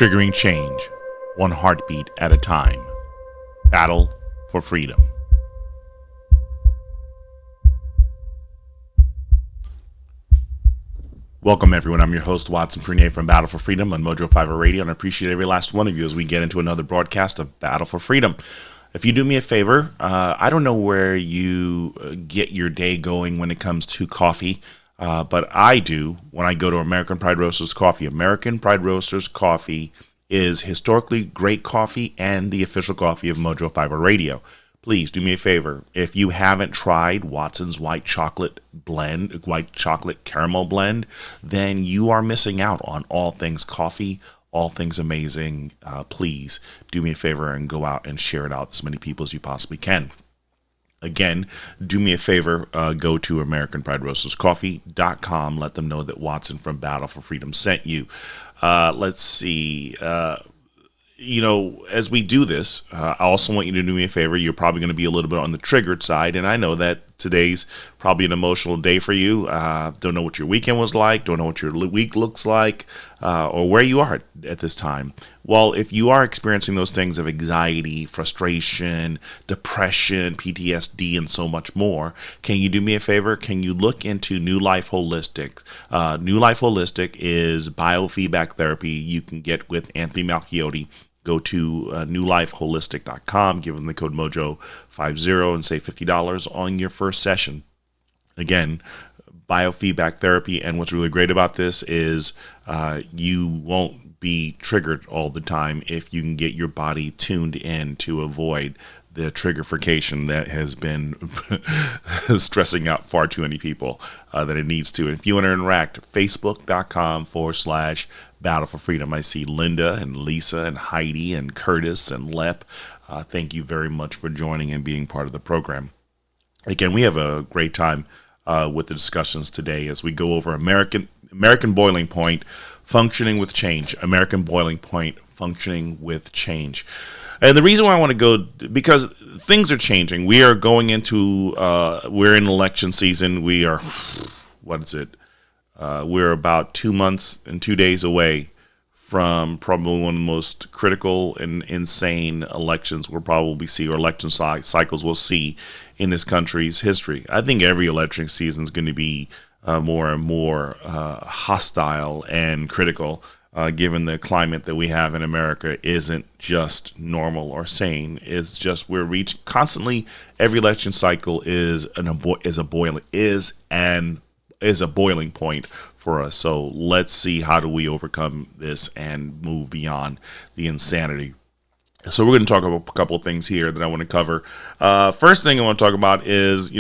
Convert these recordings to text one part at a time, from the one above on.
triggering change, one heartbeat at a time. Battle for Freedom. Welcome, everyone. I'm your host, Watson Frenier from Battle for Freedom on Mojo 5 Radio, and I appreciate every last one of you as we get into another broadcast of Battle for Freedom. If you do me a favor, I don't know where you get your day going when it comes to coffee, but I do when I go to American Pride Roasters Coffee. American Pride Roasters Coffee is historically great coffee and the official coffee of Mojo 5 Radio. Please do me a favor. If you haven't tried Watson's white chocolate caramel blend, then you are missing out on all things coffee, all things amazing. Please do me a favor and go out and share it out with as many people as you possibly can. Again, do me a favor, go to AmericanPrideRoastersCoffee.com. Let them know that Watson from Battle for Freedom sent you. Let's see. As we do this, I also want you to do me a favor. You're probably going to be a little bit on the triggered side, and I know that today's probably an emotional day for you. Don't know what your weekend was like, don't know what your week looks like, or where you are at this time. Well, if you are experiencing those things of anxiety, frustration, depression, PTSD, and so much more, can you do me a favor? Can you look into New Life Holistic? New Life Holistic is biofeedback therapy you can get with Anthony Malchiotti. Go to newlifeholistic.com, give them the code MOJO50 and save $50 on your first session. Again, biofeedback therapy, and what's really great about this is you won't be triggered all the time if you can get your body tuned in to avoid the triggerification that has been stressing out far too many people that it needs to. And if you want to interact, facebook.com/Battle for Freedom. I see Linda and Lisa and Heidi and Curtis and Lep. Thank you very much for joining and being part of the program. Again, we have a great time with the discussions today as we go over American Boiling Point, functioning with change. American Boiling Point, functioning with change. And the reason why I want to go, because things are changing. We are going into, we're in election season. We are, we're about 2 months and 2 days away from probably one of the most critical and insane elections we'll probably see, or election cycles we'll see in this country's history. I think every election season is going to be more and more hostile and critical, given the climate that we have in America isn't just normal or sane. It's just constantly. Every election cycle is a boiling point for us. So let's see, how do we overcome this and move beyond the insanity? So we're going to talk about a couple of things here that I want to cover. First thing I want to talk about is,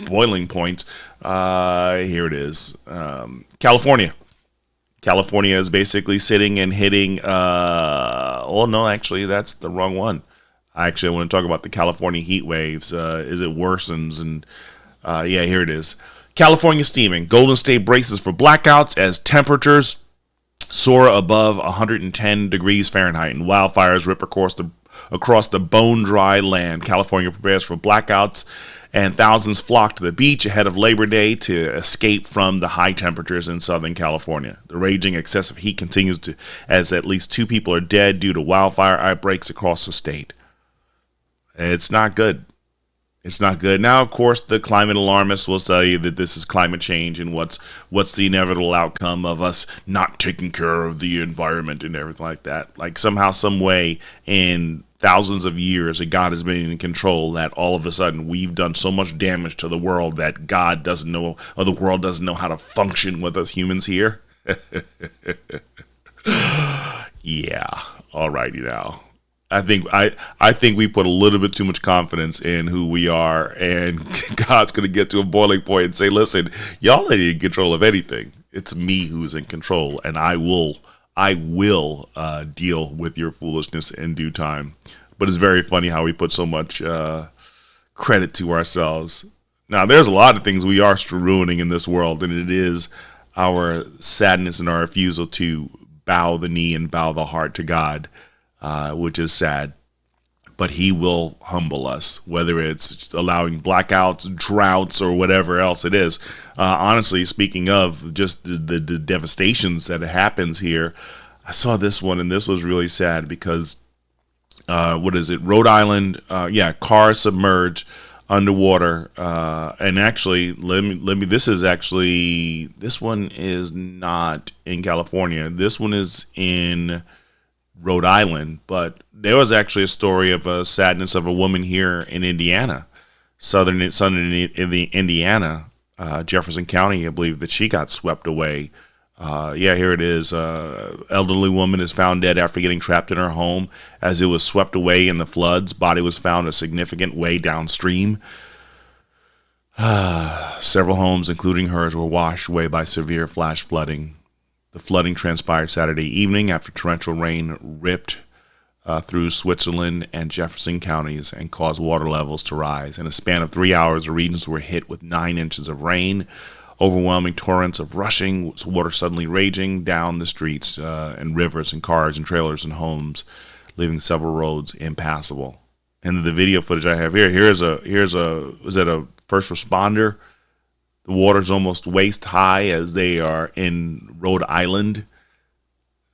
boiling points. Here it is. California. California is basically sitting and hitting, actually, that's the wrong one. I want to talk about the California heat waves. Is it worsens? And here it is. California steaming. Golden State braces for blackouts as temperatures soar above 110 degrees Fahrenheit and wildfires rip across the bone-dry land. California prepares for blackouts, and thousands flock to the beach ahead of Labor Day to escape from the high temperatures in Southern California. The raging excessive heat continues as at least 2 people are dead due to wildfire outbreaks across the state. It's not good. It's not good. Now, of course, the climate alarmists will tell you that this is climate change and what's the inevitable outcome of us not taking care of the environment and everything like that. Like somehow, some way, in thousands of years that God has been in control, that all of a sudden we've done so much damage to the world that God doesn't know, or the world doesn't know how to function with us humans here. Yeah, alrighty now. I think we put a little bit too much confidence in who we are, and God's going to get to a boiling point and say, listen, y'all ain't in control of anything. It's me who's in control, and I will deal with your foolishness in due time. But it's very funny how we put so much credit to ourselves. Now, there's a lot of things we are ruining in this world, and it is our sadness and our refusal to bow the knee and bow the heart to God, which is sad. But he will humble us, whether it's allowing blackouts, droughts, or whatever else it is. Honestly, speaking of just the devastations that happens here, I saw this one, and this was really sad because what is it? Rhode Island, cars submerged underwater. And actually, let me. This one is not in California. This one is in Rhode Island. But there was actually a story of a sadness of a woman here in Indiana, southern Indiana, Jefferson County, I believe, that she got swept away. Here it is. Elderly woman is found dead after getting trapped in her home as it was swept away in the floods. Body was found a significant way downstream. Several homes, including hers, were washed away by severe flash flooding. The flooding transpired Saturday evening after torrential rain ripped through Switzerland and Jefferson counties and caused water levels to rise. In a span of 3 hours, the regions were hit with 9 inches of rain. Overwhelming torrents of rushing water suddenly raging down the streets and rivers and cars and trailers and homes, leaving several roads impassable. And the video footage I have here, was that a first responder? The water's almost waist high as they are in Rhode Island.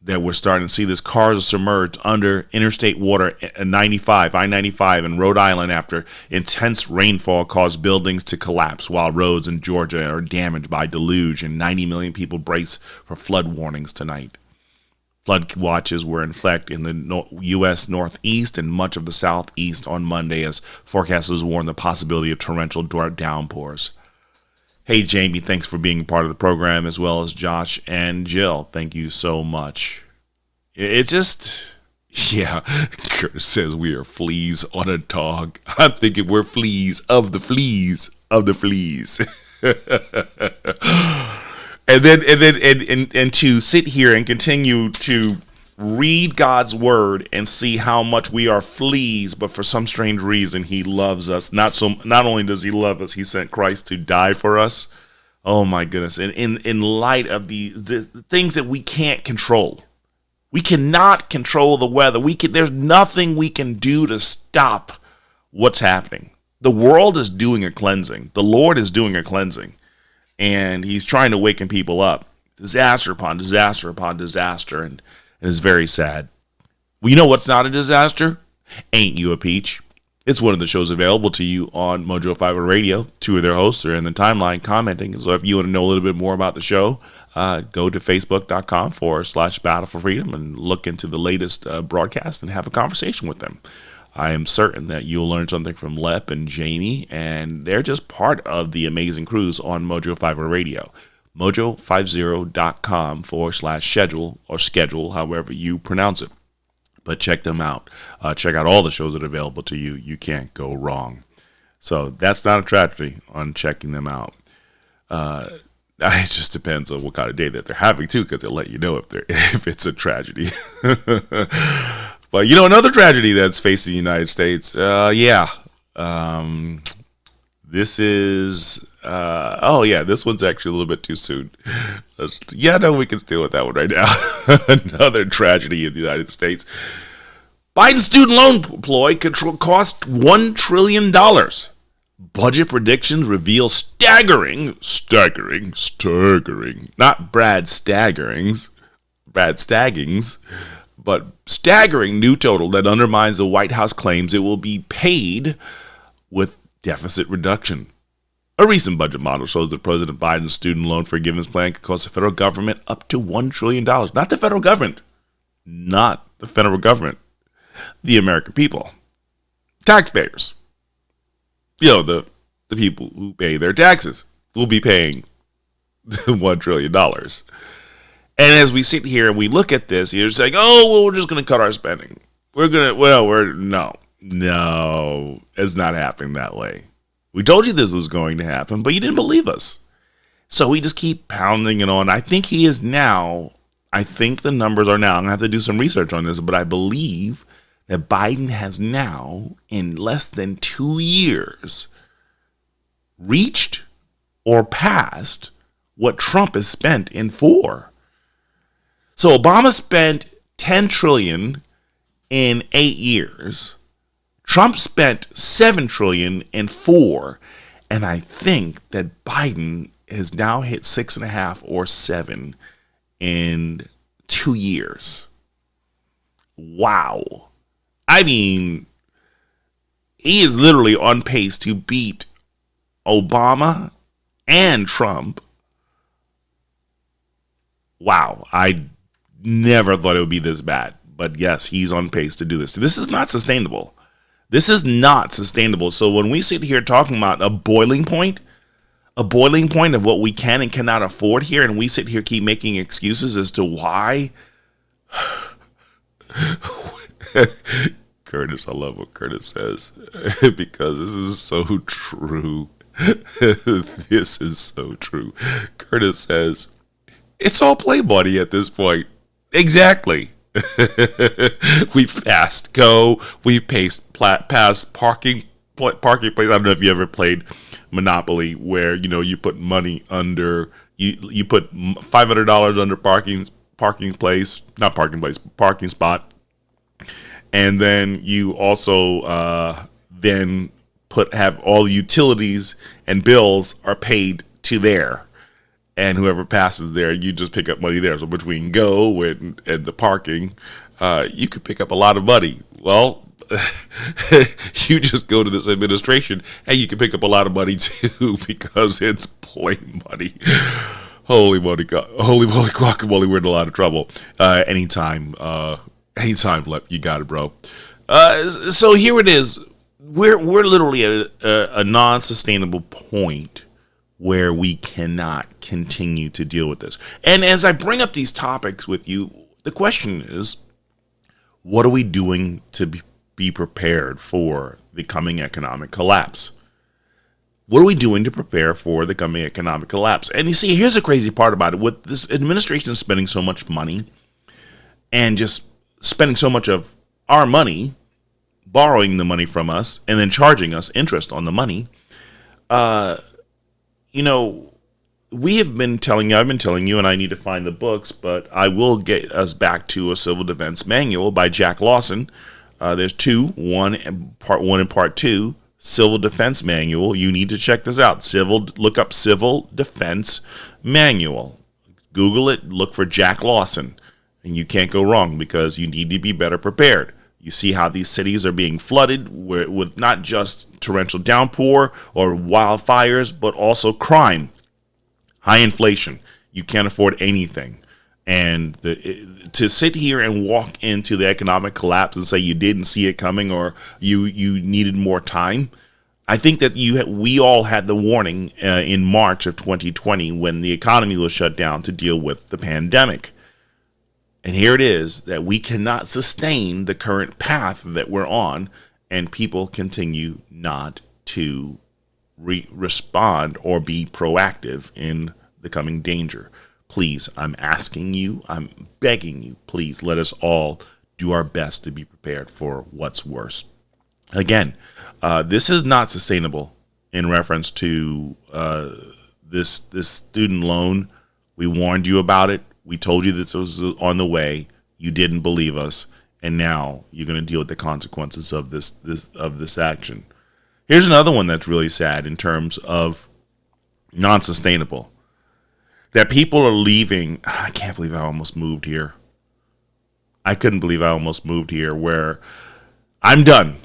That we're starting to see this cars are submerged under interstate water I-95 in Rhode Island after intense rainfall caused buildings to collapse while roads in Georgia are damaged by deluge and 90 million people brace for flood warnings tonight. Flood watches were in effect in the U.S. Northeast and much of the Southeast on Monday as forecasters warned the possibility of torrential downpours. Hey, Jamie, thanks for being part of the program, as well as Josh and Jill. Thank you so much. It just, Curtis says we are fleas on a dog. I'm thinking we're fleas of the fleas of the fleas. and to sit here and continue to read God's word and see how much we are fleas, but for some strange reason he loves us. Not only does he love us, he sent Christ to die for us. Oh my goodness. And in light of the things that we can't control. We cannot control the weather. There's nothing we can do to stop what's happening. The world is doing a cleansing. The Lord is doing a cleansing. And he's trying to waken people up. Disaster upon disaster upon disaster. And it's very sad. Well, you know what's not a disaster? Ain't You a Peach? It's one of the shows available to you on Mojo 5 Radio. 2 of their hosts are in the timeline commenting. So if you want to know a little bit more about the show, go to facebook.com/Battle4Freedom and look into the latest broadcast and have a conversation with them. I am certain that you'll learn something from Lep and Jamie, and they're just part of the amazing crews on Mojo 5 Radio. Mojo50.com/schedule or schedule, however you pronounce it. But check them out. Check out all the shows that are available to you. You can't go wrong. So that's not a tragedy on checking them out. It just depends on what kind of day that they're having, too, because they'll let you know if it's a tragedy. But, another tragedy that's facing the United States, this is, this one's actually a little bit too soon. We can deal with that one right now. Another tragedy in the United States. Biden's student loan ploy cost $1 trillion. Budget predictions reveal staggering, not Brad Staggerings, but staggering new total that undermines the White House claims it will be paid with deficit reduction. A recent budget model shows that President Biden's student loan forgiveness plan could cost the federal government up to $1 trillion. Not the federal government. Not the federal government. The American people. Taxpayers. The people who pay their taxes will be paying $1 trillion. And as we sit here and we look at this, you're saying, we're just going to cut our spending. No, it's not happening that way. We told you this was going to happen, but you didn't believe us. So we just keep pounding it on. I think the numbers are now, I'm going to have to do some research on this, but I believe that Biden has now, in less than 2 years, reached or passed what Trump has spent in 4. So Obama spent $10 trillion in 8 years. Trump spent $7 trillion in 4, and I think that Biden has now hit 6.5 or 7 in 2 years. Wow. I mean, he is literally on pace to beat Obama and Trump. Wow. I never thought it would be this bad. But yes, he's on pace to do this. This is not sustainable. This is not sustainable. So when we sit here talking about a boiling point of what we can and cannot afford here, and we sit here keep making excuses as to why. Curtis, I love what Curtis says because this is so true. This is so true. Curtis says, it's all play money at this point. Exactly. We've passed Go. We've passed parking place. I don't know if you ever played Monopoly, where you put money under you put $500 under parking spot, and then you also then have all utilities and bills are paid to there. And whoever passes there, you just pick up money there. So between Go and the parking, you could pick up a lot of money. Well, you just go to this administration and you can pick up a lot of money too, because it's plain money. Holy moly, guacamole, we're in a lot of trouble. Anytime left, you got it, bro. So here it is. We're literally at a non-sustainable point where we cannot continue to deal with this. And as I bring up these topics with you, the question is, what are we doing to be prepared for the coming economic collapse? What are we doing to prepare for the coming economic collapse? And you see, here's the crazy part about it. With this administration spending so much money and just spending so much of our money, borrowing the money from us and then charging us interest on the money, I've been telling you, and I need to find the books, but I will get us back to a civil defense manual by Jack Lawson. There's two, part one and part two, civil defense manual. You need to check this out. Look up civil defense manual. Google it, look for Jack Lawson, and you can't go wrong because you need to be better prepared. You see how these cities are being flooded with not just torrential downpour or wildfires, but also crime, high inflation. You can't afford anything. And to sit here and walk into the economic collapse and say you didn't see it coming or you needed more time, I think that we all had the warning in March of 2020 when the economy was shut down to deal with the pandemic. And here it is that we cannot sustain the current path that we're on, and people continue not to respond or be proactive in the coming danger. Please, I'm asking you, I'm begging you, please let us all do our best to be prepared for what's worse. Again, this is not sustainable in reference to this student loan. We warned you about it. We told you this was on the way. You didn't believe us, and now you're going to deal with the consequences of this action. Here's another one that's really sad in terms of non-sustainable. That people are leaving. I can't believe I almost moved here. I couldn't believe I almost moved here. Where I'm done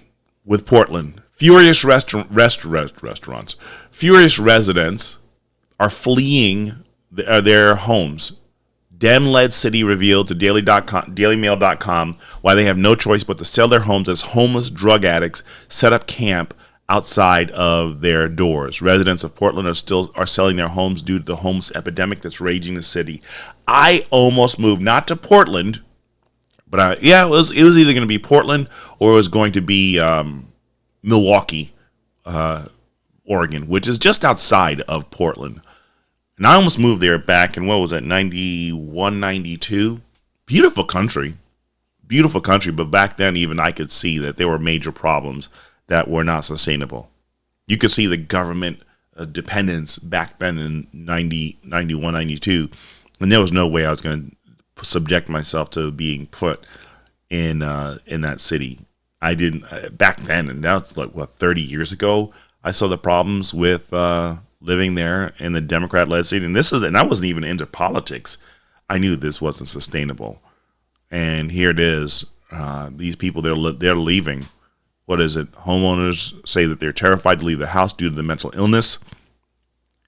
with Portland. Furious restaurants. Furious residents are fleeing their homes. Dem-led city revealed to dailymail.com why they have no choice but to sell their homes as homeless drug addicts set up camp outside of their doors. Residents of Portland are selling their homes due to the homeless epidemic that's raging the city. I almost moved, not to Portland, but it was either going to be Portland or it was going to be Milwaukee, Oregon, which is just outside of Portland. And I almost moved there back in, 91, 92? Beautiful country, but back then even I could see that there were major problems that were not sustainable. You could see the government dependence back then in 90, 91, 92, and there was no way I was going to subject myself to being put in that city. I didn't back then, and that's 30 years ago. I saw the problems with living there in the Democrat-led city, and I wasn't even into politics. I knew this wasn't sustainable, and here it is. These people, they're leaving. What is it? Homeowners say that they're terrified to leave the house due to the mental illness.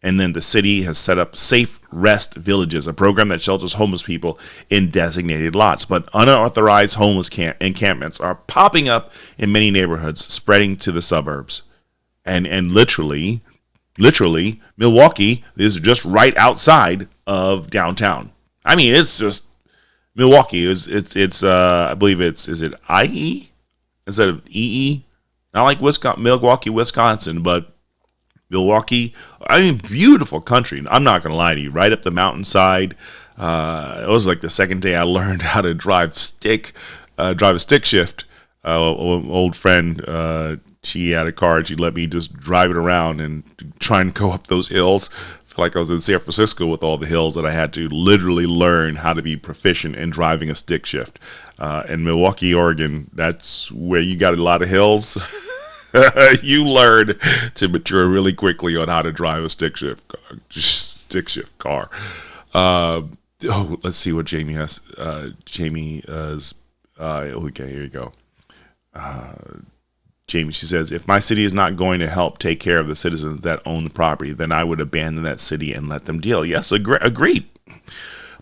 And then the city has set up Safe Rest Villages, a program that shelters homeless people in designated lots. But unauthorized homeless encampments are popping up in many neighborhoods, spreading to the suburbs. And literally, Milwaukee is just right outside of downtown. I mean, it's just Milwaukee. It's I believe is it IE instead of EE? Not like Milwaukee, Wisconsin, but Milwaukee. I mean, beautiful country. I'm not going to lie to you. Right up the mountainside. It was like the second day I learned how to drive a stick shift. Old friend, she had a car and she let me just drive it around and try and go up those hills. I feel like I was in San Francisco with all the hills that I had to literally learn how to be proficient in driving a stick shift. In Milwaukee, Oregon, that's where you got a lot of hills. You learn to mature really quickly on how to drive a stick shift car. Let's see what Jamie has. Jamie is okay. Here you go. Jamie, she says, if my city is not going to help take care of the citizens that own the property, then I would abandon that city and let them deal. Yes, agreed.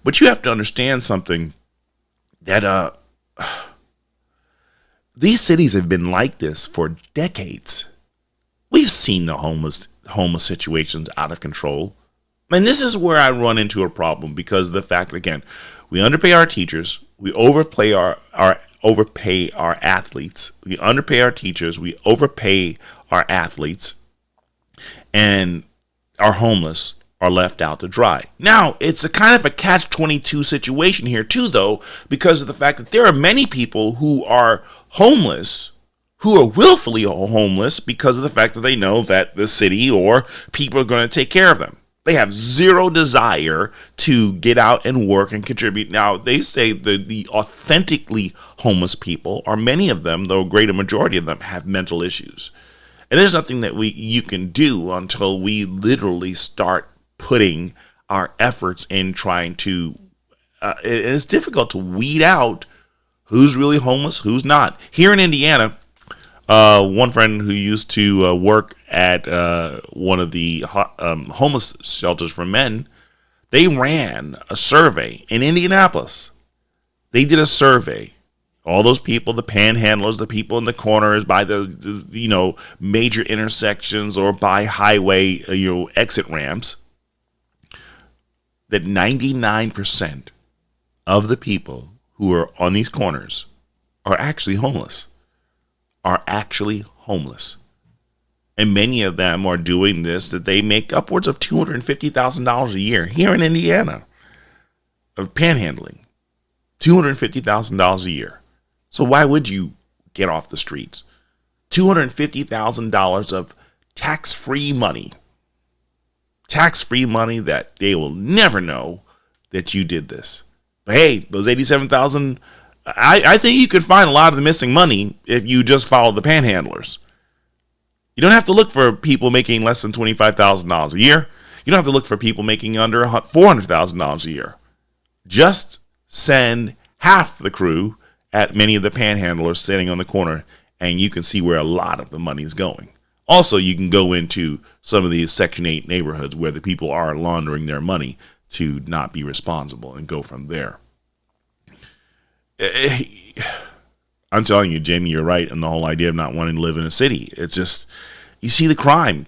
But you have to understand something that these cities have been like this for decades. We've seen the homeless situations out of control. And this is where I run into a problem because of the fact that, again, we underpay our teachers, we overpay our athletes, we underpay our teachers, we overpay our athletes, and our homeless are left out to dry. Now, it's a kind of a catch-22 situation here too, though, because of the fact that there are many people who are homeless, who are willfully homeless because of the fact that they know that the city or people are going to take care of them. They have zero desire to get out and work and contribute. Now, they say the authentically homeless people, or many of them, though a greater majority of them, have mental issues. And there's nothing that you can do until we literally start putting our efforts in trying to, it's difficult to weed out who's really homeless, who's not. Here in Indiana, one friend who used to work at one of the homeless shelters for men, they ran a survey in Indianapolis. They did a survey. All those people, the panhandlers, the people in the corners by the major intersections or by highway exit ramps, that 99% of the people who are on these corners are actually homeless. And many of them are doing this, that they make upwards of $250,000 a year here in Indiana of panhandling. $250,000 a year. So why would you get off the streets? $250,000 of tax-free money. Tax-free money that they will never know that you did this. But hey, those $87,000, I think you could find a lot of the missing money if you just follow the panhandlers. You don't have to look for people making less than $25,000 a year. You don't have to look for people making under $400,000 a year. Just send half the crew at many of the panhandlers sitting on the corner, and you can see where a lot of the money is going. Also, you can go into some of these Section 8 neighborhoods where the people are laundering their money to not be responsible and go from there. I'm telling you, Jamie, you're right on the whole idea of not wanting to live in a city. It's just, you see the crime.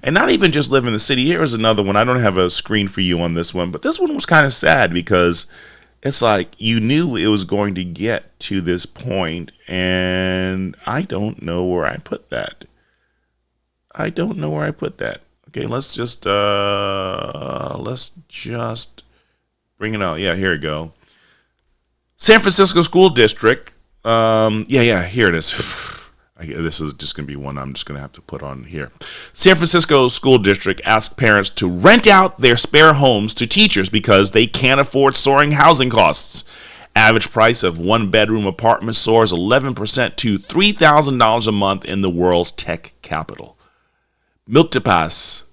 And not even just live in the city. Here's another one. I don't have a screen for you on this one, but this one was kind of sad because it's like you knew it was going to get to this point, and I don't know where I put that. Okay, let's just bring it out. Yeah, here we go. San Francisco School District. Here it is. This is just going to be one I'm just going to have to put on here. San Francisco School District asked parents to rent out their spare homes to teachers because they can't afford soaring housing costs. Average price of one-bedroom apartment soars 11% to $3,000 a month in the world's tech capital. Milpitas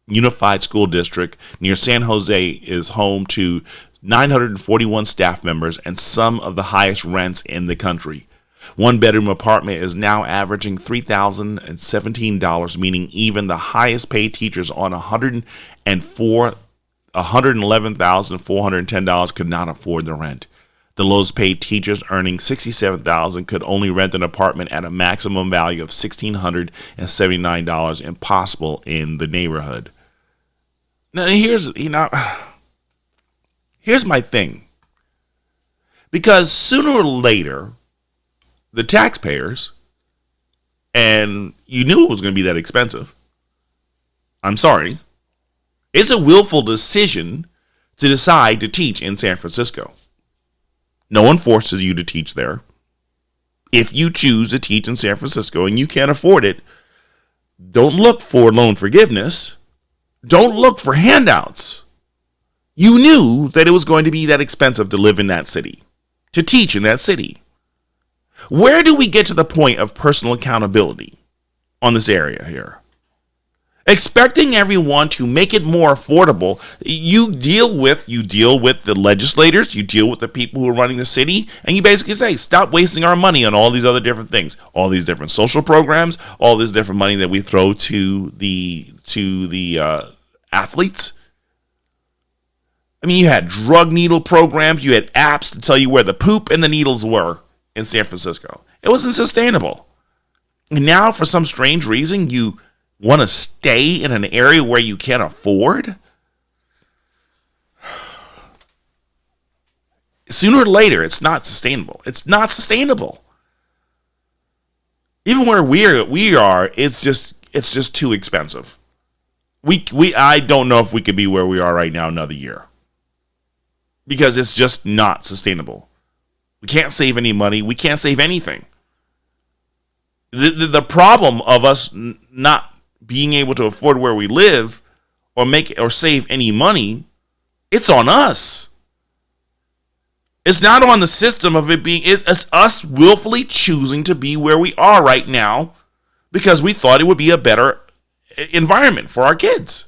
Unified School District near San Jose is home to 941 staff members, and some of the highest rents in the country. One-bedroom apartment is now averaging $3,017, meaning even the highest paid teachers on $111,410 could not afford the rent. The lowest paid teachers earning $67,000 could only rent an apartment at a maximum value of $1,679, impossible in the neighborhood. Now here's my thing. Because sooner or later, the taxpayers, and you knew it was going to be that expensive. I'm sorry. It's a willful decision to decide to teach in San Francisco. No one forces you to teach there. If you choose to teach in San Francisco and you can't afford it, don't look for loan forgiveness. Don't look for handouts. You knew that it was going to be that expensive to live in that city, to teach in that city. Where do we get to the point of personal accountability on this area here? Expecting everyone to make it more affordable, you deal with the legislators, you deal with the people who are running the city, and you basically say, stop wasting our money on all these other different things, all these different social programs, all this different money that we throw to the athletes. I mean, you had drug needle programs, you had apps to tell you where the poop and the needles were in San Francisco. It wasn't sustainable. And now, for some strange reason, you want to stay in an area where you can't afford? Sooner or later, it's not sustainable. It's not sustainable. Even where we are, it's just too expensive. I don't know if we could be where we are right now another year, because it's just not sustainable. We can't save any money. We can't save anything. The problem of us not being able to afford where we live or save any money, it's on us. It's not on the system of it being, it's us willfully choosing to be where we are right now because we thought it would be a better environment for our kids.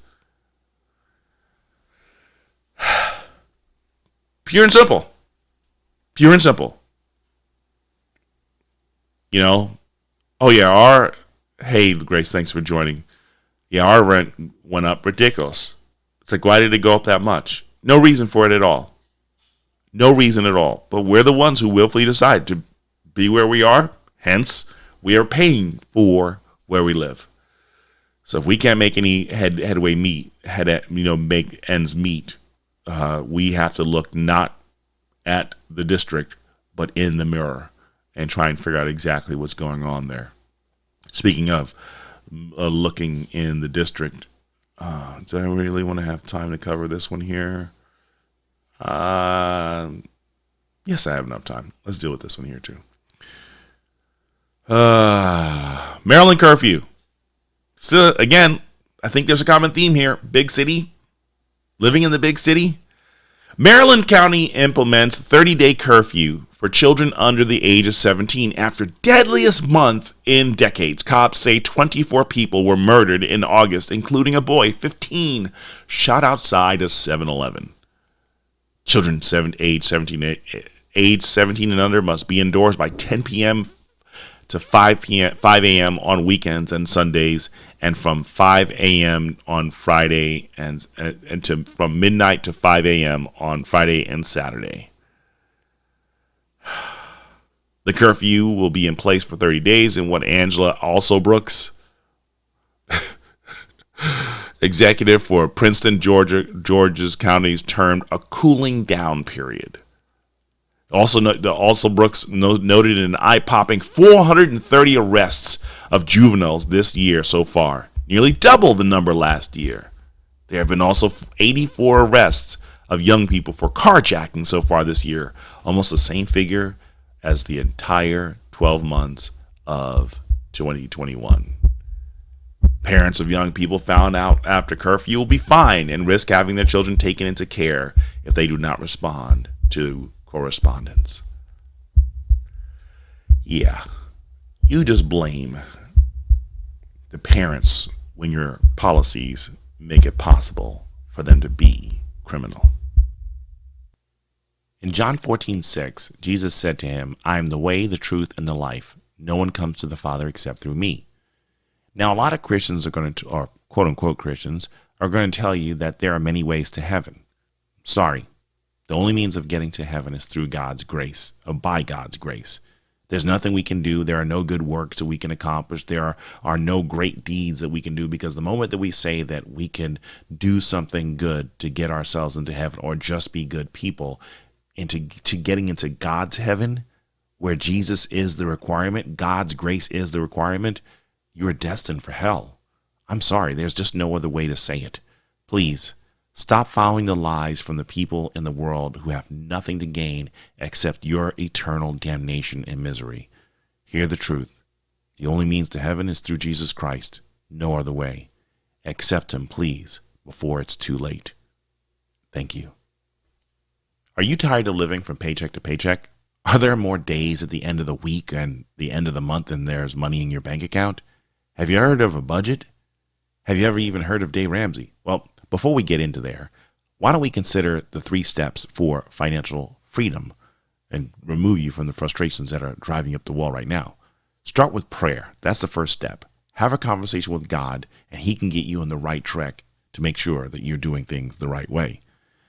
Pure and simple. Pure and simple. You know, oh yeah, hey Grace, thanks for joining. Yeah, our rent went up ridiculous. It's like, why did it go up that much? No reason for it at all. No reason at all. But we're the ones who willfully decide to be where we are. Hence, we are paying for where we live. So if we can't make any make ends meet, we have to look not at the district, but in the mirror and try and figure out exactly what's going on there. Speaking of looking in the district, do I really want to have time to cover this one here? Yes, I have enough time. Let's deal with this one here too. Maryland curfew. So again, I think there's a common theme here. Big city, living in the big city. Maryland County implements 30-day curfew for children under the age of 17 after deadliest month in decades. Cops say 24 people were murdered in August, including a boy, 15, shot outside a 7-Eleven. Children age 17 and under must be indoors by 10 p.m. to 5 a.m. on weekends and Sundays, and from 5 a.m. on Friday and from midnight to 5 a.m. on Friday and Saturday. The curfew will be in place for 30 days in what Angela Brooks, executive for Princeton, George's counties, termed a cooling down period. Also, Brooks noted an eye-popping 430 arrests of juveniles this year so far, nearly double the number last year. There have been also 84 arrests of young people for carjacking so far this year, almost the same figure as the entire 12 months of 2021. Parents of young people found out after curfew will be fined and risk having their children taken into care if they do not respond to correspondence. Yeah, you just blame the parents when your policies make it possible for them to be criminal. In John 14:6, Jesus said to him, I am the way, the truth, and the life. No one comes to the Father except through me. Now, a lot of Christians are going to, or quote-unquote Christians, are going to tell you that there are many ways to heaven. Sorry. The only means of getting to heaven is through God's grace, or by God's grace. There's nothing we can do. There are no good works that we can accomplish. There are no great deeds that we can do, because the moment that we say that we can do something good to get ourselves into heaven, or just be good people, into getting into God's heaven, where Jesus is the requirement, God's grace is the requirement, you are destined for hell. I'm sorry, there's just no other way to say it. Please, stop following the lies from the people in the world who have nothing to gain except your eternal damnation and misery. Hear the truth. The only means to heaven is through Jesus Christ. No other way. Accept him, please, before it's too late. Thank you. Are you tired of living from paycheck to paycheck? Are there more days at the end of the week and the end of the month than there's money in your bank account? Have you heard of a budget? Have you ever even heard of Dave Ramsey? Well, before we get into there, why don't we consider the 3 steps for financial freedom and remove you from the frustrations that are driving up the wall right now? Start with prayer. That's the first step. Have a conversation with God, and he can get you on the right track to make sure that you're doing things the right way.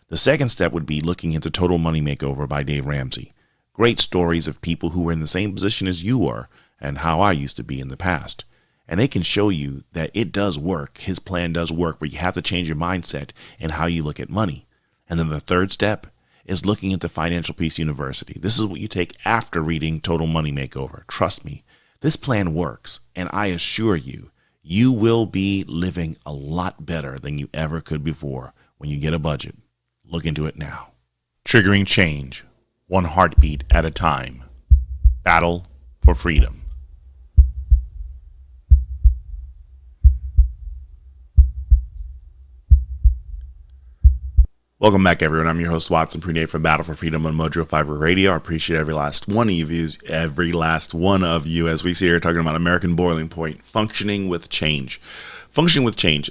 The second step would be looking into Total Money Makeover by Dave Ramsey. Great stories of people who were in the same position as you were and how I used to be in the past. And they can show you that it does work. His plan does work, but you have to change your mindset and how you look at money. And then the third step is looking into Financial Peace University. This is what you take after reading Total Money Makeover. Trust me, this plan works. And I assure you, you will be living a lot better than you ever could before when you get a budget. Look into it now. Triggering change, one heartbeat at a time. Battle for Freedom. Welcome back, everyone. I'm your host, Watson Prunay from Battle for Freedom on Mojo 5 Radio. I appreciate every last one of you, as we see here talking about American Boiling Point, functioning with change. Functioning with change.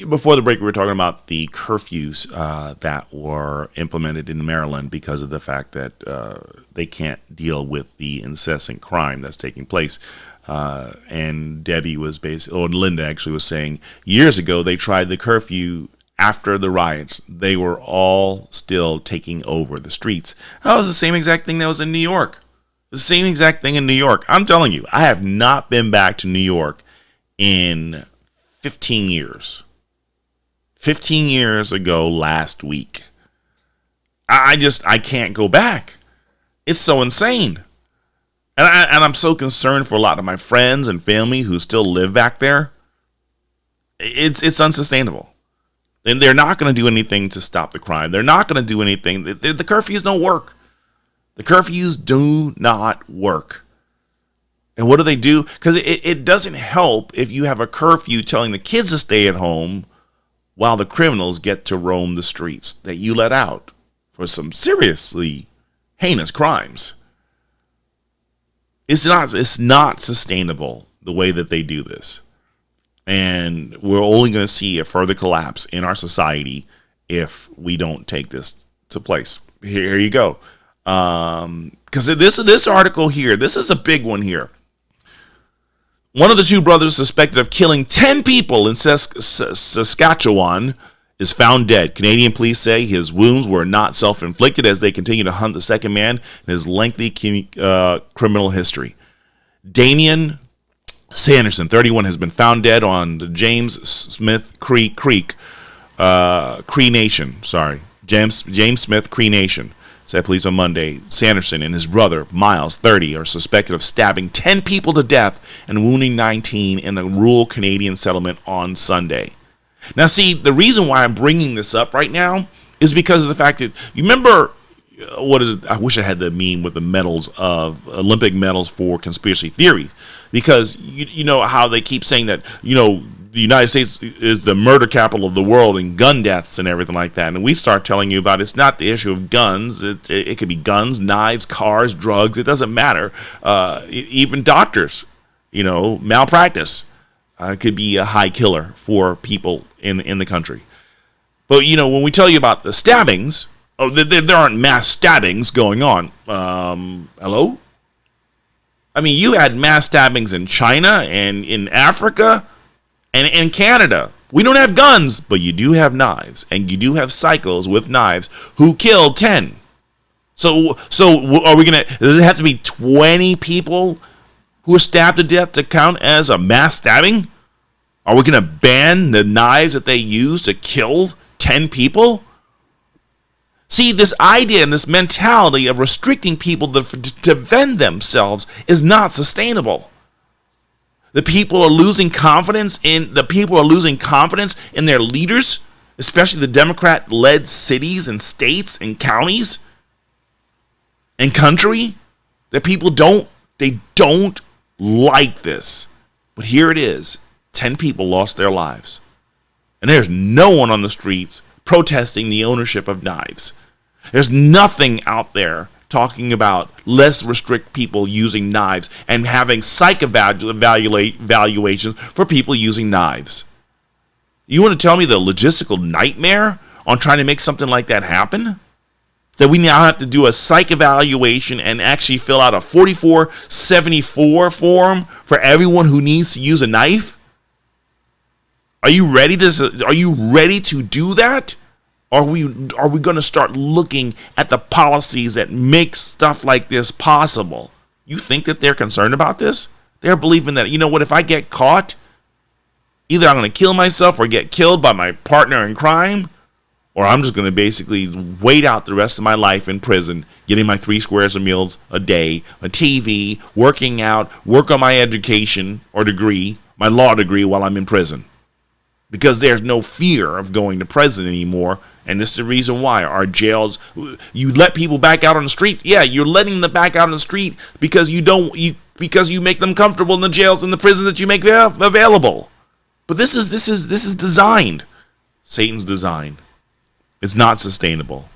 Before the break, we were talking about the curfews that were implemented in Maryland because of the fact that they can't deal with the incessant crime that's taking place. And Debbie was basically, or Linda actually was saying, years ago they tried the curfew. After the riots, they were all still taking over the streets. That was the same exact thing that was in New York. The same exact thing in New York. I'm telling you, I have not been back to New York in 15 years. 15 years ago last week. I can't go back. It's so insane. And I'm so concerned for a lot of my friends and family who still live back there. It's unsustainable. And they're not going to do anything to stop the crime. They're not going to do anything. The curfews don't work. The curfews do not work. And what do? Because it doesn't help if you have a curfew telling the kids to stay at home while the criminals get to roam the streets that you let out for some seriously heinous crimes. It's not sustainable the way that they do this. And we're only going to see a further collapse in our society if we don't take this to place. Here you go. Because this article here, this is a big one here. One of the 2 brothers suspected of killing 10 people in Saskatchewan is found dead. Canadian police say his wounds were not self-inflicted as they continue to hunt the second man in his lengthy criminal history. Damien Sanderson, 31, has been found dead on the James Smith Cree Nation. James Smith Cree Nation, said police on Monday. Sanderson and his brother, Miles, 30, are suspected of stabbing 10 people to death and wounding 19 in a rural Canadian settlement on Sunday. Now, see, the reason why I'm bringing this up right now is because of the fact that, you remember, what is it? I wish I had the meme with the medals of Olympic medals for conspiracy theory. Because you know how they keep saying that, the United States is the murder capital of the world and gun deaths and everything like that. And we start telling you about it's not the issue of guns. It could be guns, knives, cars, drugs. It doesn't matter. Even doctors, malpractice could be a high killer for people in the country. But, when we tell you about the stabbings, Oh, there aren't mass stabbings going on. Hello? I mean, you had mass stabbings in China and in Africa and in Canada. We don't have guns, but you do have knives, and you do have psychos with knives who killed 10. So are we gonna? Does it have to be 20 people who are stabbed to death to count as a mass stabbing? Are we gonna ban the knives that they use to kill 10 people? See, this idea and this mentality of restricting people to defend themselves is not sustainable. The people are losing confidence in their leaders, especially the Democrat-led cities and states and counties and country. That people don't like this. But here it is. 10 people lost their lives. And there's no one on the streets protesting the ownership of knives. There's nothing out there talking about let's restrict people using knives and having psych evaluations for people using knives. You want to tell me the logistical nightmare on trying to make something like that happen? That we now have to do a psych evaluation and actually fill out a 4474 form for everyone who needs to use a knife? Are you ready to do that? Are we going to start looking at the policies that make stuff like this possible? You think that they're concerned about this? They're believing that, you know what, if I get caught, either I'm going to kill myself or get killed by my partner in crime, or I'm just going to basically wait out the rest of my life in prison, getting my 3 squares of meals a day, a TV, working out, work on my education or degree, my law degree while I'm in prison. Because there's no fear of going to prison anymore. And this is the reason why our jails, you let people back out on the street. Yeah, you're letting them back out on the street because because you make them comfortable in the jails and the prisons that you make available. But this is designed. Satan's design. It's not sustainable.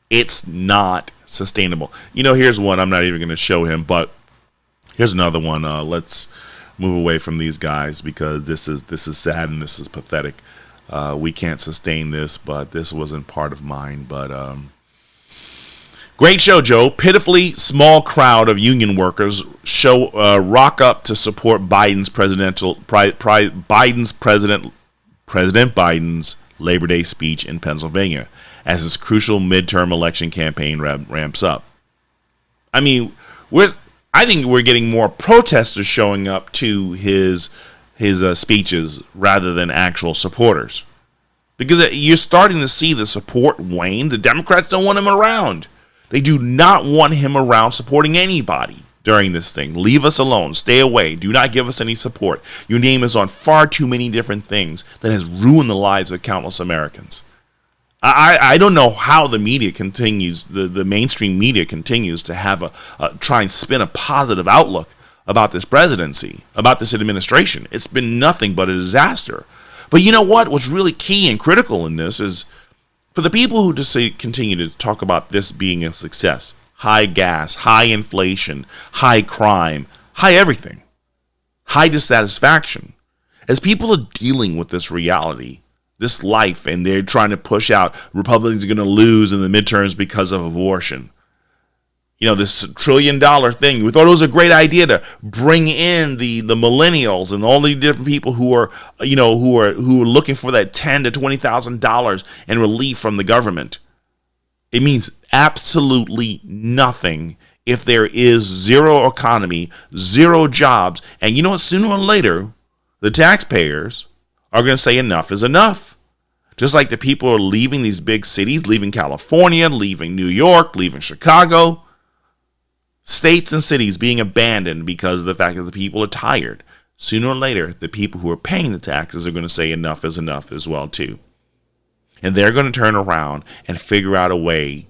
It's not sustainable. You know, here's one. I'm not even going to show him, but here's another one. Let's move away from these guys because this is sad and this is pathetic. We can't sustain this, but this wasn't part of mine. But great show, Joe. Pitifully small crowd of union workers rock up to support President Biden's Labor Day speech in Pennsylvania as his crucial midterm election campaign ramps up. I mean, I think we're getting more protesters showing up to his speeches rather than actual supporters. Because you're starting to see the support wane. The Democrats don't want him around. They do not want him around supporting anybody during this thing. Leave us alone. Stay away. Do not give us any support. Your name is on far too many different things that has ruined the lives of countless Americans. I don't know how the media continues, the mainstream media continues to have try and spin a positive outlook about this presidency, about this administration. It's been nothing but a disaster. But you know what? What's really key and critical in this is for the people who just continue to talk about this being a success, high gas, high inflation, high crime, high everything, high dissatisfaction. As people are dealing with this reality, this life, and they're trying to push out Republicans are going to lose in the midterms because of abortion. You know, this $1 trillion thing. We thought it was a great idea to bring in the millennials and all the different people who are looking for that $10,000 to $20,000 in relief from the government. It means absolutely nothing if there is zero economy, zero jobs, and you know what? Sooner or later, the taxpayers are going to say enough is enough. Just like the people are leaving these big cities, leaving California, leaving New York, leaving Chicago. States and cities being abandoned because of the fact that the people are tired. Sooner or later, the people who are paying the taxes are going to say enough is enough as well, too. And they're going to turn around and figure out a way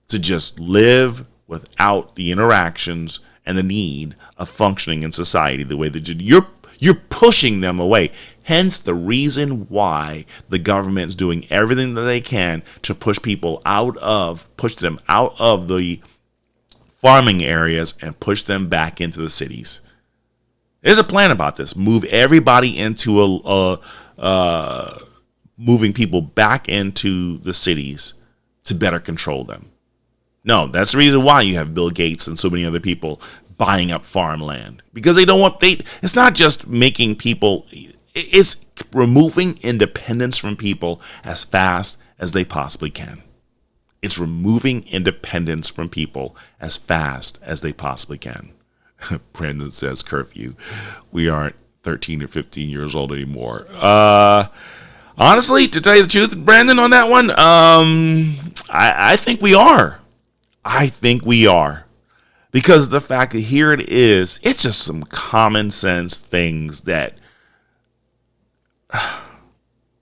to just live without the interactions and the need of functioning in society the way that you're pushing them away. Hence the reason why the government is doing everything that they can to push them out of the farming areas and push them back into the cities. There's a plan about this. Move everybody into moving people back into the cities to better control them. No, that's the reason why you have Bill Gates and so many other people buying up farmland, because they don't want, it's not just making people, it's removing independence from people as fast as they possibly can. It's removing independence from people as fast as they possibly can. Brandon says, Curfew. We aren't 13 or 15 years old anymore. Honestly, to tell you the truth, Brandon, on that one, I think we are. I think we are. Because the fact that here it is, it's just some common sense things that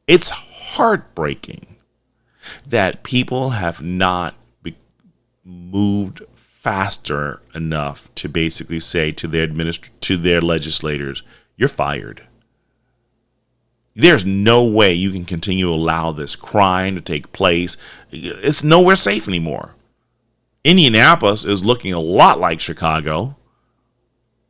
it's heartbreaking that people have not moved faster enough to basically say to their legislators, you're fired. There's no way you can continue to allow this crime to take place. It's nowhere safe anymore. Indianapolis is looking a lot like Chicago,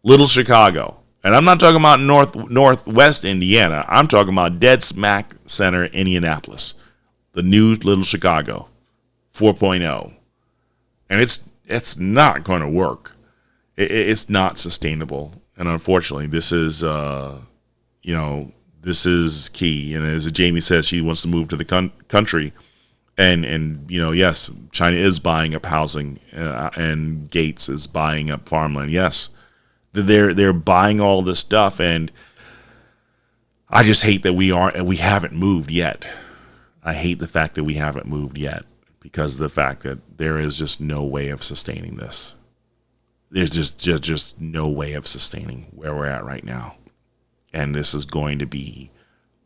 little Chicago. And I'm not talking about northwest Indiana. I'm talking about dead smack center Indianapolis, the new little Chicago 4.0. And it's not going to work. It's not sustainable. And unfortunately, this is, this is key. And as Jamie says, she wants to move to the country. And yes, China is buying up housing, and Gates is buying up farmland. Yes, they're buying all this stuff, and I just hate that we haven't moved yet. I hate the fact that we haven't moved yet, because of the fact that there is just no way of sustaining this. There's just no way of sustaining where we're at right now, and this is going to be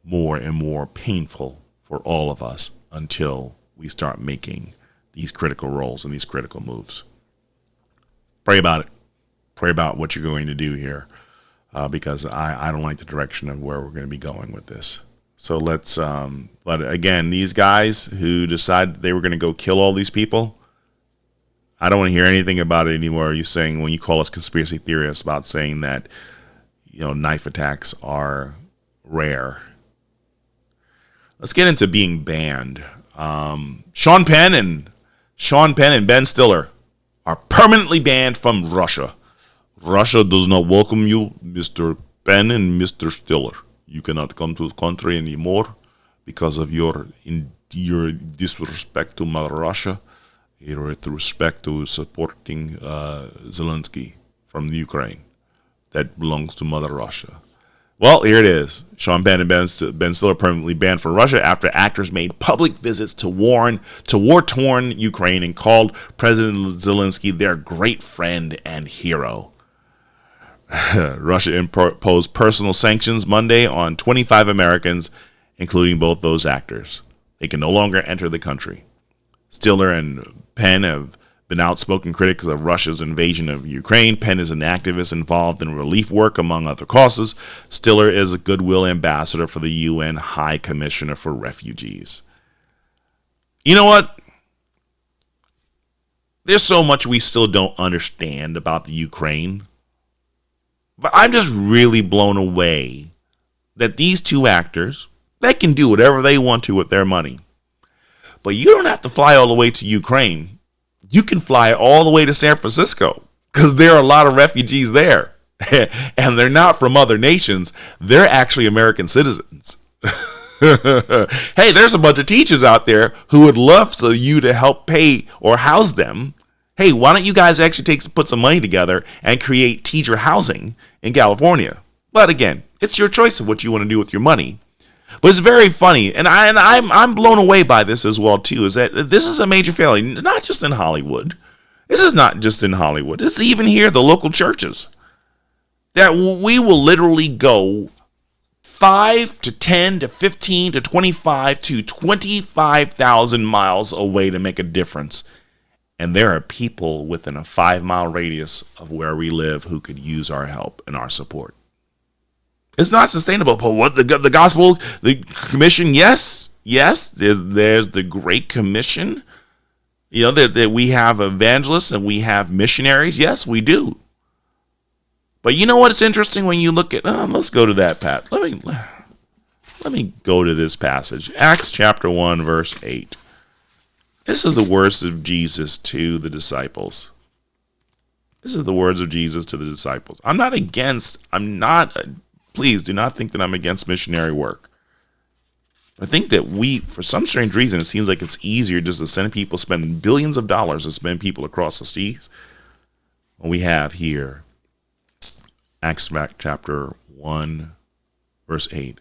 more and more painful for all of us until we start making these critical roles and these critical moves. Pray about it. Pray about what you're going to do here, because I don't like the direction of where we're going to be going with this. So let's, but again, these guys who decided they were going to go kill all these people, I don't want to hear anything about it anymore. You're saying, when you call us conspiracy theorists, about saying that, knife attacks are rare. Let's get into being banned. Sean Penn and Ben Stiller are permanently banned from Russia. Russia does not welcome you, Mr. Penn and Mr. Stiller. You cannot come to the country anymore because of your disrespect to Mother Russia, your respect to supporting Zelensky from the Ukraine. That belongs to Mother Russia. Well, here it is. Sean Penn and Ben Stiller permanently banned from Russia after actors made public visits to war-torn Ukraine and called President Zelensky their great friend and hero. Russia imposed personal sanctions Monday on 25 Americans, including both those actors. They can no longer enter the country. Stiller and Penn have been outspoken critics of Russia's invasion of Ukraine. Penn is an activist involved in relief work, among other causes. Stiller is a goodwill ambassador for the UN High Commissioner for Refugees. You know what? There's so much we still don't understand about the Ukraine. But I'm just really blown away that these two actors, they can do whatever they want to with their money. But you don't have to fly all the way to Ukraine. You can fly all the way to San Francisco, because there are a lot of refugees there. And they're not from other nations. They're actually American citizens. Hey, there's a bunch of teachers out there who would love for you to help pay or house them. Hey, why don't you guys actually put some money together and create teacher housing in California? But again, it's your choice of what you want to do with your money. But it's very funny, and I'm blown away by this as well too. Is that this is a major failure, not just in Hollywood. This is not just in Hollywood. It's even here, the local churches. That we will literally go 5 to 10 to 15 to 25 to 25,000 miles away to make a difference. And there are people within a 5-mile radius of where we live who could use our help and our support. It's not sustainable. But what the gospel, the commission, yes, there's the Great Commission. That we have evangelists and we have missionaries. Yes, we do. But you know what? It's interesting when you look at. Let's go to that, Pat. Let me go to this passage, Acts chapter 1, verse 8. This is the words of Jesus to the disciples. This is the words of Jesus to the disciples. Please do not think that I'm against missionary work. I think that for some strange reason, it seems like it's easier just to send people, spend billions of dollars to spend people across the seas. What we have here, Acts chapter 1, verse 8.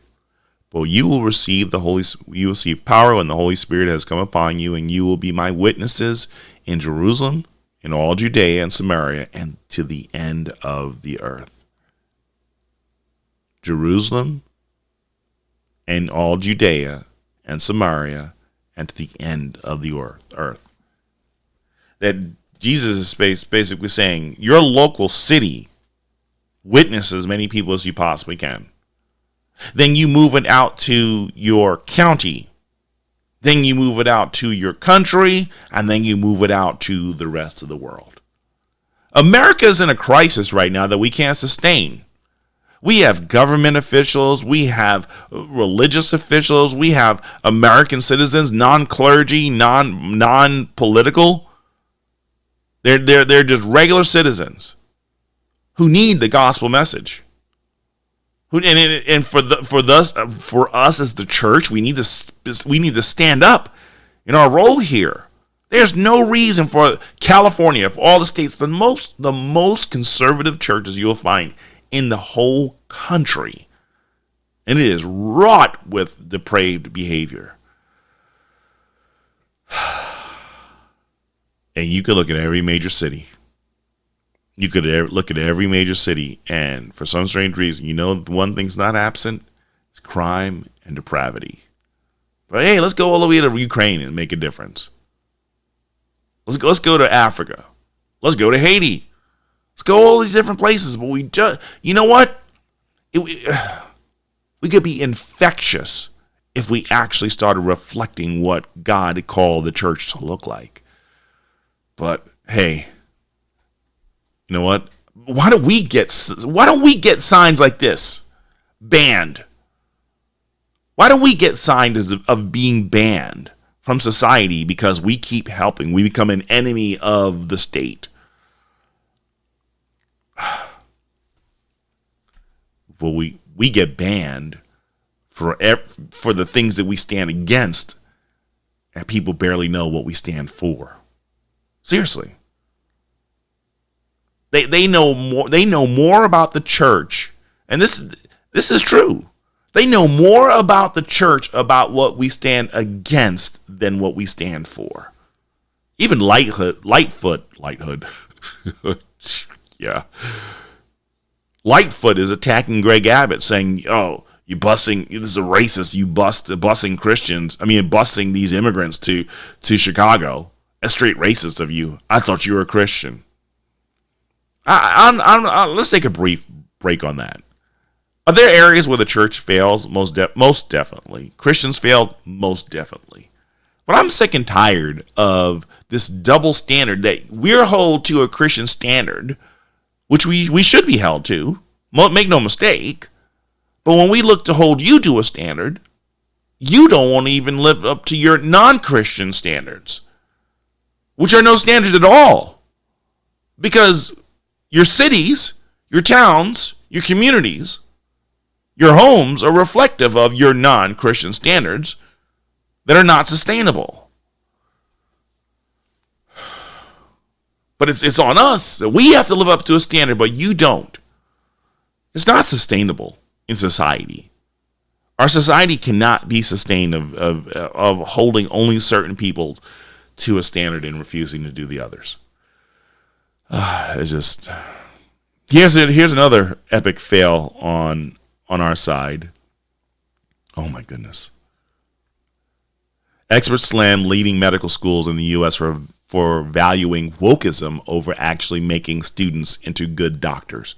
But you will receive power when the Holy Spirit has come upon you, and you will be my witnesses in Jerusalem, in all Judea and Samaria, and to the end of the earth. Jerusalem, and all Judea and Samaria, and to the end of the earth. That Jesus is basically saying, your local city, witness as many people as you possibly can. Then you move it out to your county. Then you move it out to your country, and then you move it out to the rest of the world. America is in a crisis right now that we can't sustain. We have government officials, we have religious officials, we have American citizens, non-clergy, non-political. They're just regular citizens who need the gospel message. And for us as the church, we need to stand up in our role here. There's no reason for California, for all the states, the most conservative churches you'll find in the whole country, and it is wrought with depraved behavior. And you could look at every major city. You could look at every major city, and for some strange reason, the one thing's not absent: it's crime and depravity. But hey, let's go all the way to Ukraine and make a difference. Let's go to Africa. Let's go to Haiti. Let's go all these different places. But we just, you know what? We could be infectious if we actually started reflecting what God called the church to look like. But hey, you know what? Why don't we get signs like this banned? Why don't we get signs of being banned from society because we keep helping? We become an enemy of the state. Well, we get banned for the things that we stand against, and people barely know what we stand for. Seriously. They know more about the church, and this is true. They know more about the church, about what we stand against, than what we stand for. Even Lightfoot, yeah. Lightfoot is attacking Greg Abbott, saying, "Oh, you busing, this is a racist. You busing Christians. Busing these immigrants to Chicago. That's straight racist of you. I thought you were a Christian." Let's take a brief break on that. Are there areas where the church fails? Most definitely. Christians failed? Most definitely. But I'm sick and tired of this double standard that we're held to a Christian standard, which we should be held to. Make no mistake. But when we look to hold you to a standard, you don't want to even live up to your non-Christian standards, which are no standards at all. Because your cities, your towns, your communities, your homes are reflective of your non-Christian standards that are not sustainable. But it's on us. We have to live up to a standard, but you don't. It's not sustainable in society. Our society cannot be sustained of holding only certain people to a standard and refusing to do the others. It's just, here's another epic fail on our side. Oh my goodness. Experts slam leading medical schools in the U.S. for valuing wokeism over actually making students into good doctors.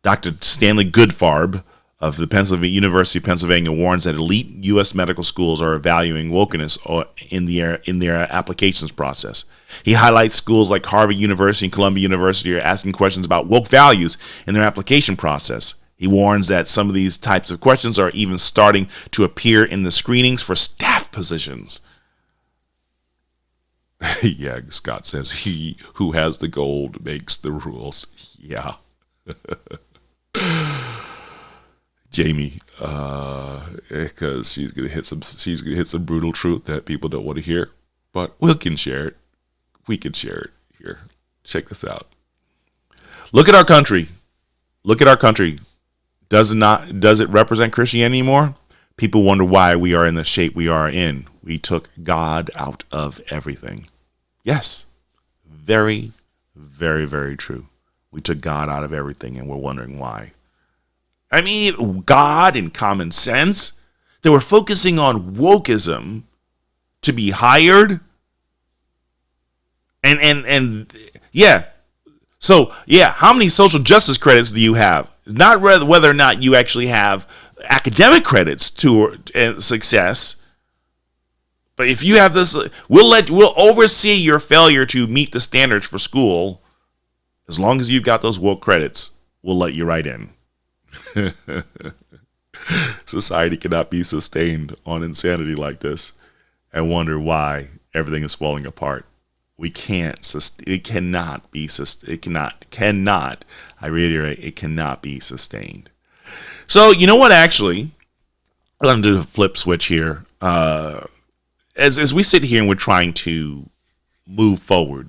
Dr. Stanley Goodfarb of the University of Pennsylvania warns that elite U.S. medical schools are valuing wokeness in their applications process. He highlights schools like Harvard University and Columbia University are asking questions about woke values in their application process. He warns that some of these types of questions are even starting to appear in the screenings for staff positions. Yeah, Scott says he who has the gold makes the rules. Yeah. Jamie, because she's gonna hit some brutal truth that people don't want to hear, but we can share it. We can share it here. Check this out. Look at our country. Look at our country. Does it represent Christianity anymore? People wonder why we are in the shape we are in. We took God out of everything. Yes, very, very, very true. We took God out of everything, and we're wondering why. I mean, God and common sense. They were focusing on wokeism to be hired. And yeah. So, yeah, how many social justice credits do you have? Not whether or not you actually have academic credits to success. But if you have this, we'll oversee your failure to meet the standards for school. As long as you've got those woke credits, we'll let you right in. Society cannot be sustained on insanity like this and wonder why everything is falling apart. We can't. It cannot be. It cannot. I reiterate, it cannot be sustained. So you know what? Actually, I'm going to do a flip switch here. As we sit here and we're trying to move forward,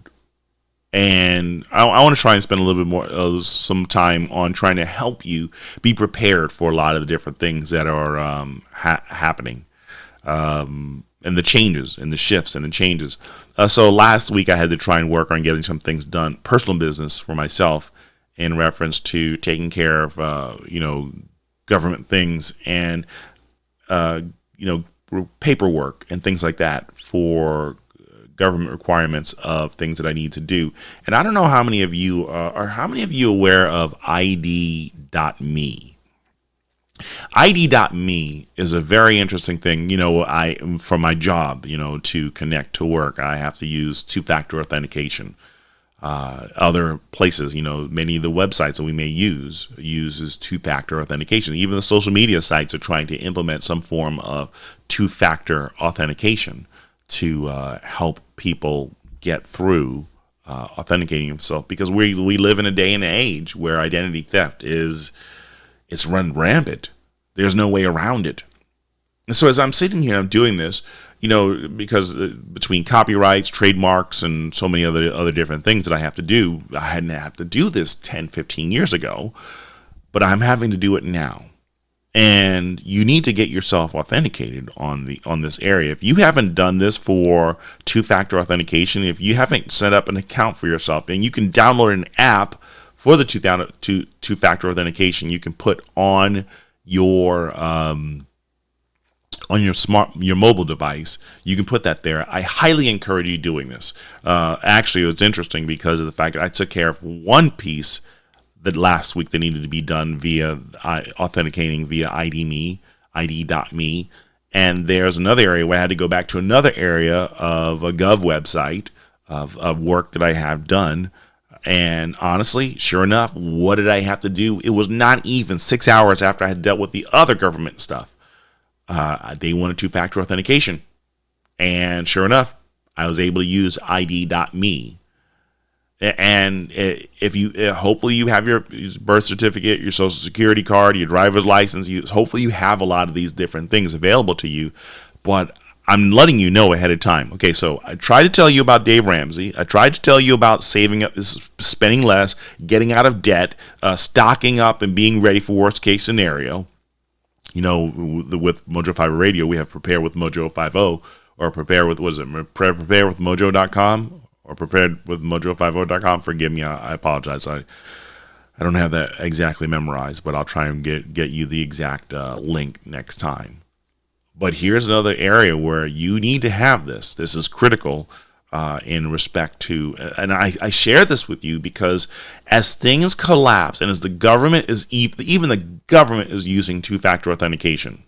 and I want to try and spend a little bit more some time on trying to help you be prepared for a lot of the different things that are happening, and the changes and the shifts and the changes. So last week I had to try and work on getting some things done, personal business for myself, in reference to taking care of government things and paperwork and things like that for government requirements of things that I need to do. And I don't know how many of you are aware of ID.me. ID.me is a very interesting thing. For my job, to connect to work, I have to use two-factor authentication. Other places, many of the websites that we may uses two-factor authentication. Even the social media sites are trying to implement some form of two-factor authentication to help people get through authenticating themselves, because we live in a day and age where identity theft it's run rampant. There's no way around it. And so as I'm sitting here, I'm doing this, because between copyrights, trademarks, and so many other different things that I have to do, I hadn't have to do this 10, 15 years ago, but I'm having to do it now. And you need to get yourself authenticated on this area. If you haven't done this for two-factor authentication, if you haven't set up an account for yourself, and you can download an app for the two-factor authentication, you can put on your mobile device. You can put that there. I highly encourage you doing this. Actually, it's interesting because of the fact that I took care of one piece that last week that needed to be done via authenticating via ID.me, and there's another area where I had to go back to another area of a Gov website of work that I have done. And honestly, sure enough, what did I have to do? It was not even 6 hours after I had dealt with the other government stuff. They wanted two-factor authentication. And sure enough, I was able to use ID.me. And if you, hopefully you have your birth certificate, your social security card, your driver's license, hopefully you have a lot of these different things available to you, but I'm letting you know ahead of time. Okay, so I tried to tell you about Dave Ramsey. I tried to tell you about saving up, spending less, getting out of debt, stocking up, and being ready for worst case scenario. With Mojo 5 Radio, we have Prepare with Mojo 50, or Prepare with Mojo.com, or Prepared with Mojo50.com. Forgive me, I apologize. I don't have that exactly memorized, but I'll try and get you the exact link next time. But here's another area where you need to have this. This is critical in respect to, and I share this with you because as things collapse, and as the government is, even the government is using two-factor authentication,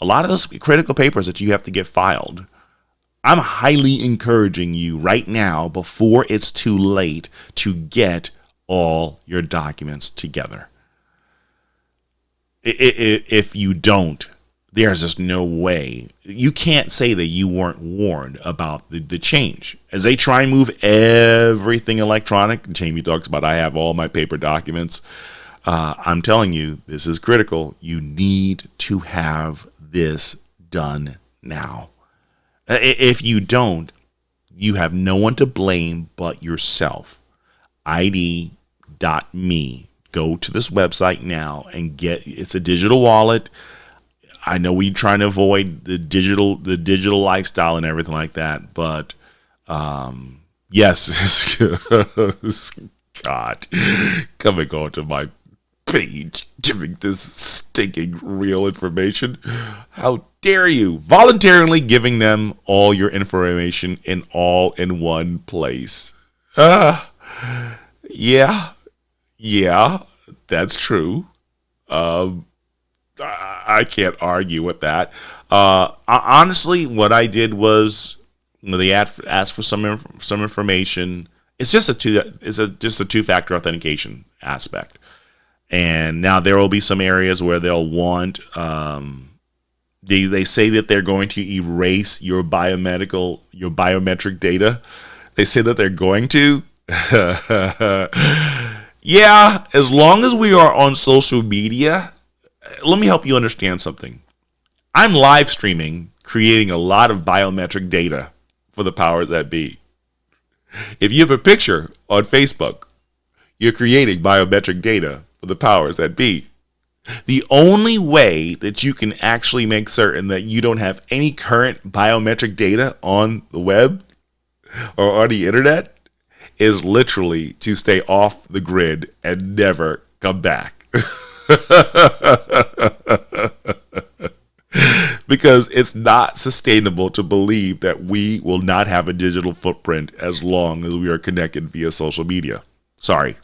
a lot of those critical papers that you have to get filed, I'm highly encouraging you right now, before it's too late, to get all your documents together. If you don't, There's just no way. You can't say that you weren't warned about the change. As they try and move everything electronic, Jamie talks about, I have all my paper documents. I'm telling you, this is critical. You need to have this done now. If you don't, you have no one to blame but yourself. ID.me. Go to this website now and it's a digital wallet. I know we're trying to avoid the digital lifestyle and everything like that, but yes, God, coming onto my page, giving this stinking real information. How dare you? Voluntarily giving them all your information all in one place. Yeah, that's true. I can't argue with that. Honestly, what I did was, they asked for some information. It's just just a two-factor authentication aspect. And now there will be some areas where they'll want, they say that they're going to erase your biometric data. They say that they're going to. Yeah, as long as we are on social media, let me help you understand something. I'm live streaming, creating a lot of biometric data for the powers that be. If you have a picture on Facebook, you're creating biometric data for the powers that be. The only way that you can actually make certain that you don't have any current biometric data on the web or on the internet is literally to stay off the grid and never come back. Because it's not sustainable to believe that we will not have a digital footprint as long as we are connected via social media. Sorry.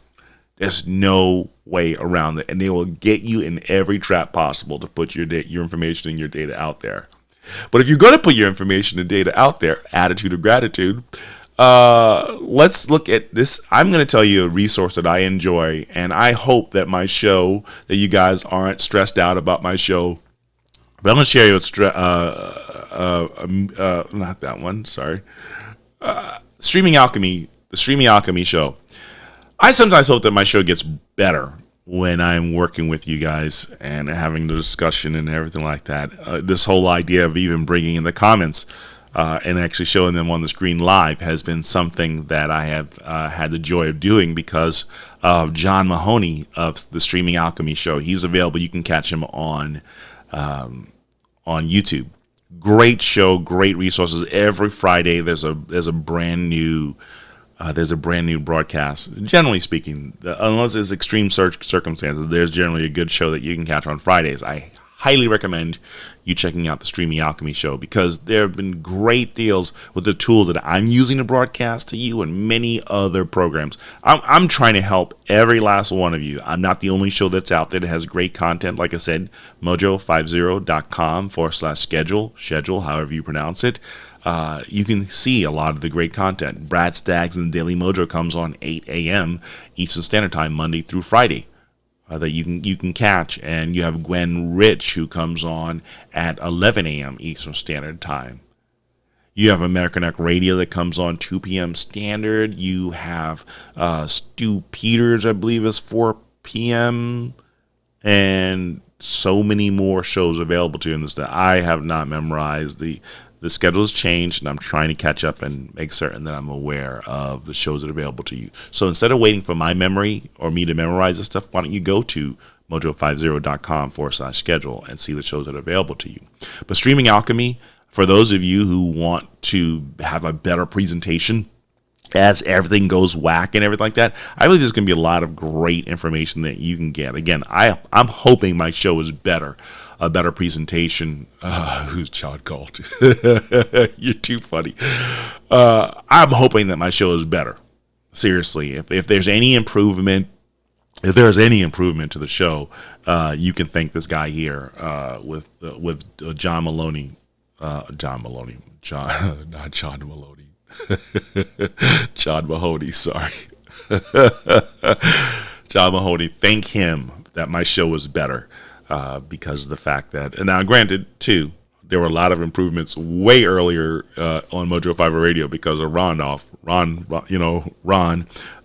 There's no way around it. And they will get you in every trap possible to put your information and your data out there. But if you're going to put your information and data out there, attitude of gratitude, let's look at this. I'm going to tell you a resource that I enjoy, and I hope that my show, that you guys aren't stressed out about my show. But I'm going to share you not that one, sorry. Streaming Alchemy, the Streaming Alchemy show. I sometimes hope that my show gets better when I'm working with you guys and having the discussion and everything like that. This whole idea of even bringing in the comments and actually showing them on the screen live has been something that I have had the joy of doing because of John Mahoney of the Streaming Alchemy show. He's available. You can catch him on YouTube. Great show, great resources. Every Friday there's a brand new broadcast. Generally speaking, unless it's extreme circumstances, there's generally a good show that you can catch on Fridays. I highly recommend you checking out the Streaming Alchemy show because there have been great deals with the tools that I'm using to broadcast to you and many other programs. I'm trying to help every last one of you. I'm not the only show that's out there that has great content. Like I said, mojo50.com/schedule, however you pronounce it. You can see a lot of the great content. Brad Staggs and Daily Mojo comes on 8 a.m. Eastern Standard Time, Monday through Friday, that you can catch. And you have Gwen Rich, who comes on at 11 a.m. Eastern Standard Time. You have American Neck Radio that comes on 2 p.m. Standard. You have Stu Peters, I believe, is 4 p.m. And so many more shows available to you in this. I have not memorized the schedule has changed, and I'm trying to catch up and make certain that I'm aware of the shows that are available to you. So instead of waiting for my memory or me to memorize this stuff, why don't you go to mojo50.com/schedule and see the shows that are available to you. But Streaming Alchemy, for those of you who want to have a better presentation as everything goes whack and everything like that, I believe there's going to be a lot of great information that you can get. Again, I'm hoping my show is better. A better presentation. Who's John Galt? You're too funny. I'm hoping that my show is better. Seriously, if there's any improvement, to the show, you can thank this guy here with John Maloney. Not John Maloney. John Mahoney. Sorry, John Mahoney. Thank him that my show is better. because of the fact that, and now granted, too, there were a lot of improvements way earlier on Mojo 50 Radio because of Ron,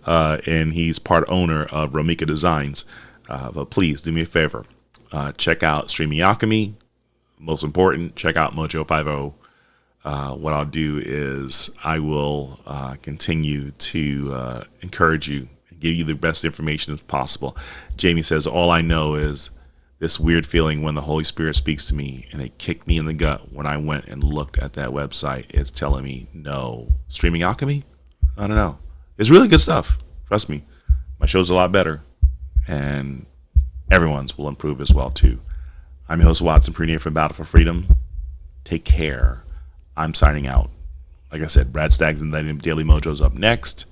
and he's part owner of Romika Designs. But please do me a favor, check out Streaming Alchemy. Most important, check out Mojo 50. What I'll do is I will continue to encourage you, give you the best information as possible. Jamie says, all I know is this weird feeling when the Holy Spirit speaks to me, and it kicked me in the gut when I went and looked at that website. It's telling me no. Streaming Alchemy? I don't know. It's really good stuff. Trust me. My show's a lot better, and everyone's will improve as well, too. I'm your host, Watson Prunier from Battle for Freedom. Take care. I'm signing out. Like I said, Brad Staggs and Daily Mojo's up next.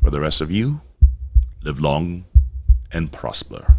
For the rest of you, live long and prosper.